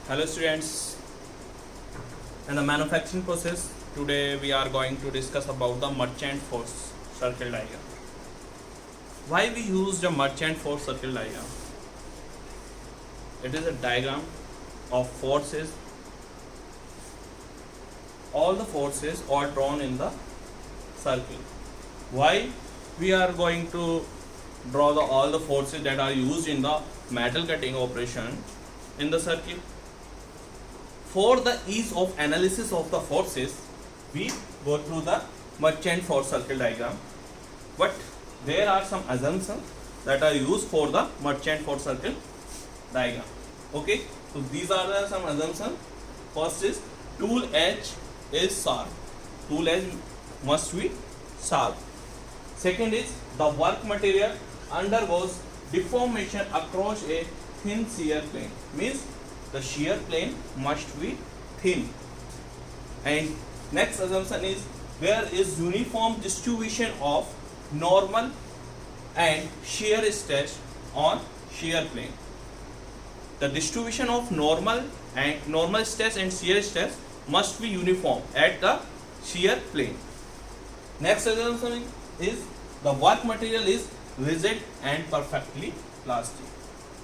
Hello students, in the manufacturing process today we are going to discuss about the merchant force circle diagram. Why we use the merchant force circle diagram? It is a diagram of forces. All the forces are drawn in the circle. Why we are going to draw all the forces that are used in the metal cutting operation in the circle? For the ease of analysis of the forces, we go through the merchant force circle diagram. But there are some assumptions that are used for the merchant force circle diagram. Okay, so these are some assumptions. First is tool edge is sharp. Tool edge must be sharp. Second is the work material undergoes deformation across a thin shear plane. Means the shear plane must be thin. And next assumption is there is uniform distribution of normal and shear stress on shear plane. The distribution of normal stress and shear stress must be uniform at the shear plane. Next assumption is the work material is rigid and perfectly plastic.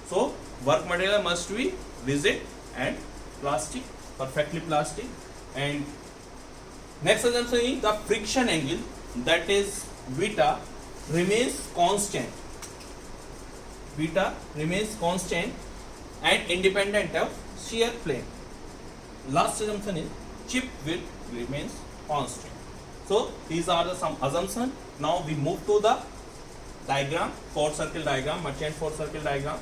So work material must be rigid and plastic, perfectly plastic. And next assumption is the friction angle, that is beta, remains constant. Beta remains constant and independent of shear plane. Last assumption is chip width remains constant. So these are some assumptions. Now we move to the diagram, force circle diagram, merchant force circle diagram.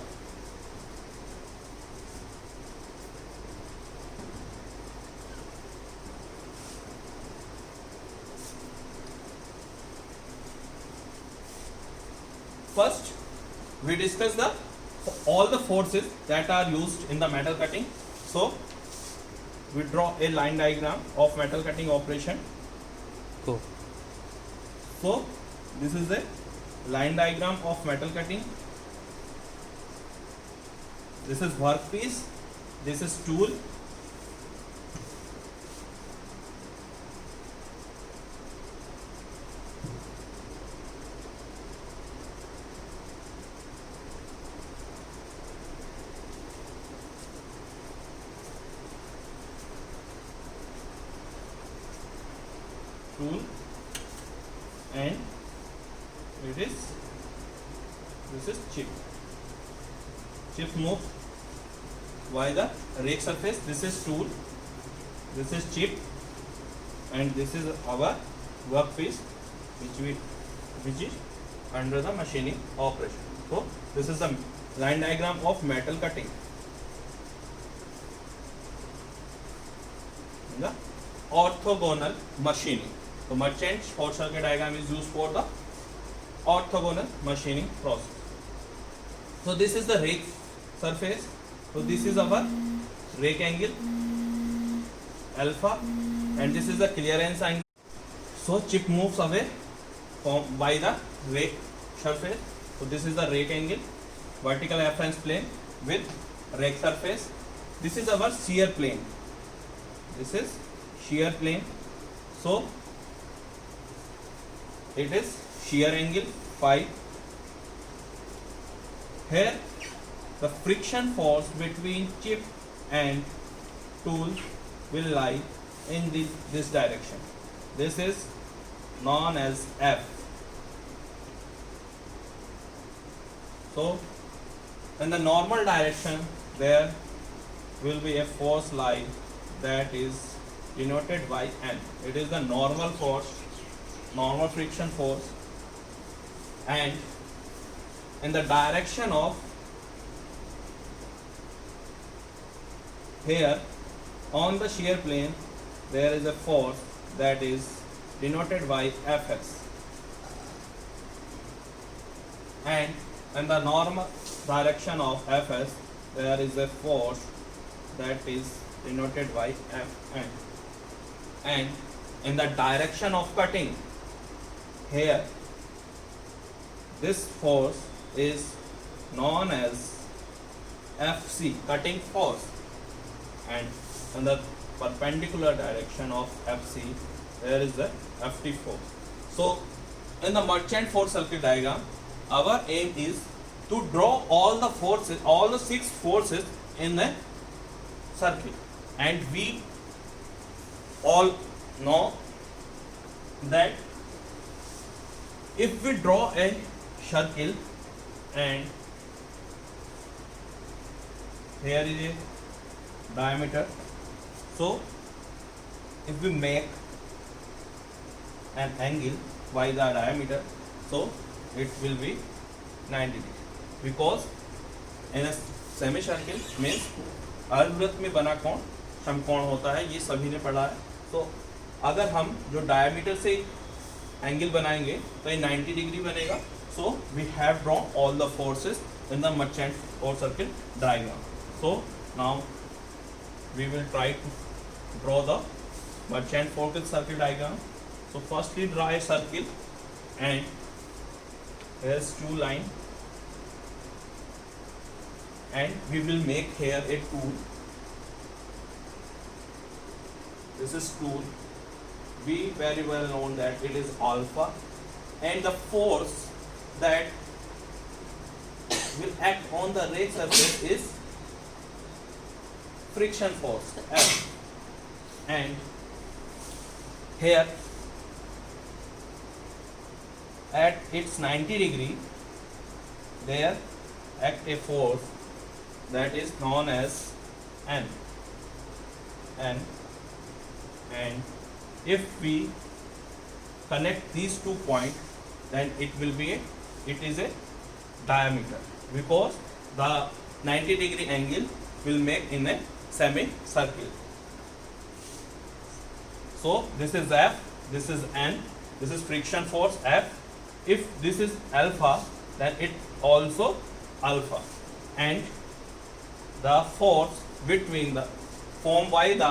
First, we discuss all the forces that are used in the metal cutting. So, we draw a line diagram of metal cutting operation. Go. So, this is a line diagram of metal cutting. This is workpiece. This is tool. And this is chip. Chip move by the rake surface. This is tool, this is chip, and this is our workpiece which is under the machining operation. So this is the line diagram of metal cutting. The orthogonal machining. So merchant force circle diagram is used for the orthogonal machining process. So this is the rake surface. So this is our rake angle alpha, and this is the clearance angle. So chip moves away by the rake surface. So this is the rake angle, vertical reference plane with rake surface. This is our shear plane. This is shear plane. So it is shear angle phi. Here the friction force between chip and tool will lie in this direction. This is known as F. So in the normal direction there will be a force lie that is denoted by N. It is the normal force, normal friction force, and in the direction of here on the shear plane there is a force that is denoted by Fs, and in the normal direction of Fs there is a force that is denoted by Fn, and in the direction of cutting here this force is known as FC, cutting force. and in the perpendicular direction of FC there is the FT force. So in the merchant force circuit diagram, our aim is to draw all the forces, all the 6 forces in the circuit, and we all know that if we draw a circle and here is a diameter, so if we make an angle by the diameter, so it will be 90 degree, because in a semicircle means अर्धवृत्त में बना कोण समकोण होता है, ये सभी ने पढ़ा है. तो अगर हम जो डायमीटर से एंगल बनाएंगे तो ये 90 डिग्री बनेगा. So we have drawn all the forces in the merchant force circle diagram. So now we will try to draw the merchant force circle diagram. So firstly draw a circle and here's 2 line, and we will make here a tool. This is tool. We very well known that it is alpha, and the force that will act on the ray surface is friction force F, and here at its 90 degree there act a force that is known as N, and if we connect these 2 points, then it is a diameter, because the 90 degree angle will make in a semicircle. So this is F, this is N, this is friction force F. If this is alpha, then it also alpha, and the force between the formed by the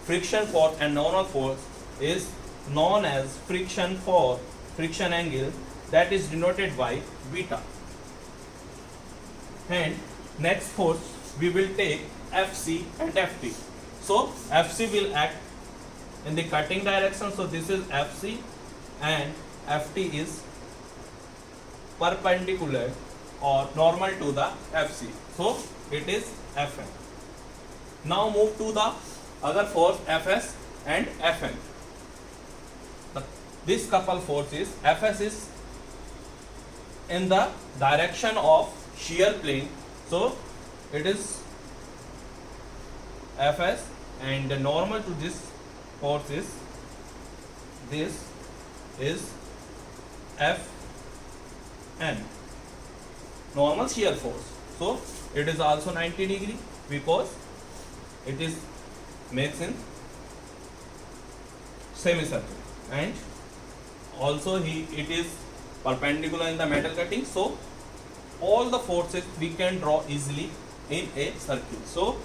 friction force and normal force is known as friction force, friction angle, that is denoted by beta. And next force we will take FC and FT. So FC will act in the cutting direction, so this is FC, and FT is perpendicular or normal to the FC, so it is Fn. Now move to the other force Fs and Fn. This couple forces, Fs is in the direction of shear plane, so it is Fs, and the normal to this force is Fn, normal shear force. So it is also 90 degree because it is makes in semicircle, and also it is perpendicular in the metal cutting. So all the forces we can draw easily in a circle. So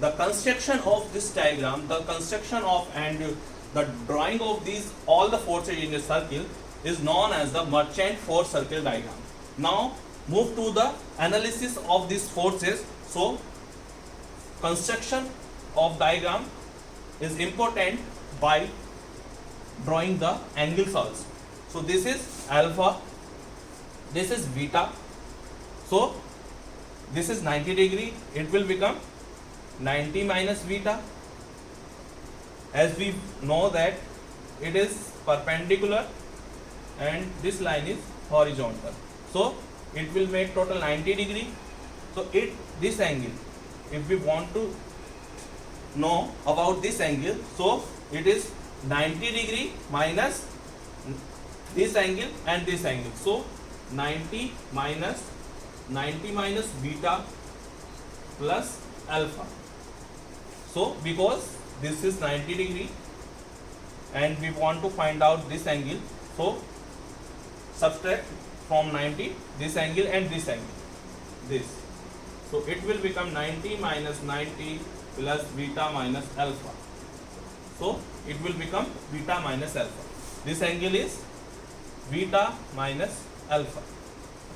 the construction of this diagram, the construction of and the drawing of these all the forces in a circle is known as the merchant force circle diagram. Now move to the analysis of these forces. So construction of diagram is important by drawing the angles also. So this is alpha, this is beta. So this is 90 degree, it will become 90 minus beta, as we know that it is perpendicular and this line is horizontal, so it will make total 90 degree. So this angle, if we want to know about this angle, so it is 90 degree minus this angle and this angle, so 90 minus beta plus alpha. So because this is 90 degree and we want to find out this angle, so subtract from 90 this angle and this angle, this, so it will become 90 minus 90 plus beta minus alpha, so it will become beta minus alpha. This angle is beta minus alpha.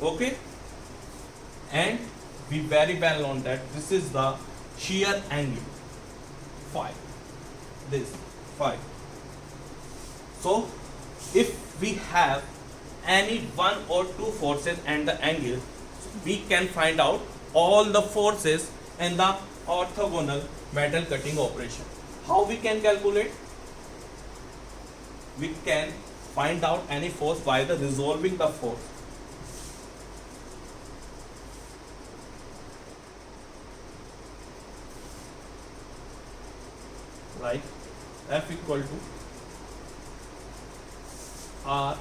Okay, and we very well know that this is the shear angle. 5. This 5. So if we have any one or two forces and the angle, we can find out all the forces in the orthogonal metal cutting operation. How we can calculate? We can find out any force by the resolving the force. Like F equal to R.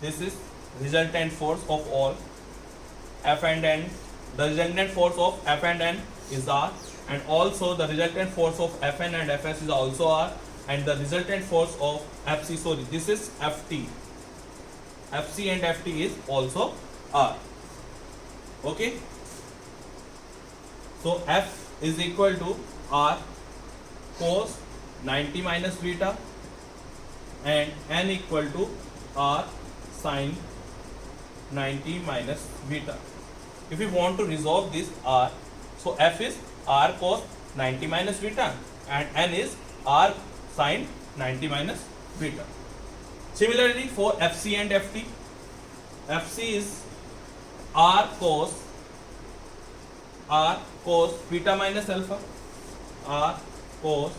This is resultant force of all F and N. The resultant force of F and N is R, and also the resultant force of Fn and Fs is also R, and the resultant force of Fc, sorry, this is Ft. Fc and Ft is also R. Okay. So F is equal to R cos 90 minus beta, and N equal to R sin 90 minus beta. If we want to resolve this R, so F is R cos 90 minus beta and N is R sin 90 minus beta. Similarly for Fc and Ft, Fc is R cos beta minus alpha, R cos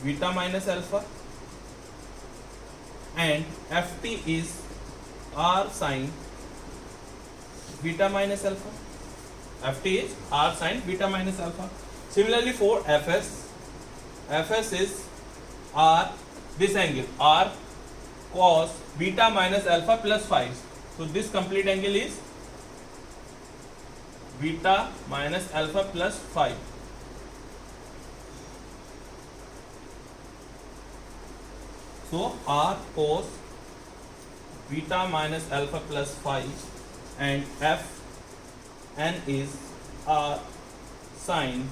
beta minus alpha, and Ft is R sin beta minus alpha. Ft is R sin beta minus alpha. Similarly for Fs, Fs is R, this angle R cos beta minus alpha plus 5. So this complete angle is beta minus alpha plus 5. So R cos beta minus alpha plus 5, and F N is R sin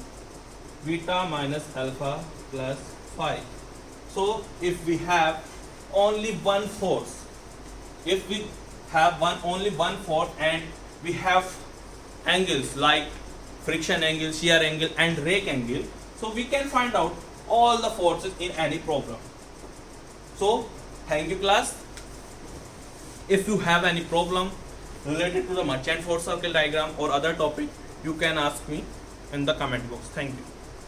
beta minus alpha plus 5. So if we have only one force, if we have only one force and we have angles like friction angle, shear angle and rake angle, so we can find out all the forces in any problem. So thank you class. If you have any problem related to the Merchant force circle diagram or other topic, you can ask me in the comment box. Thank you.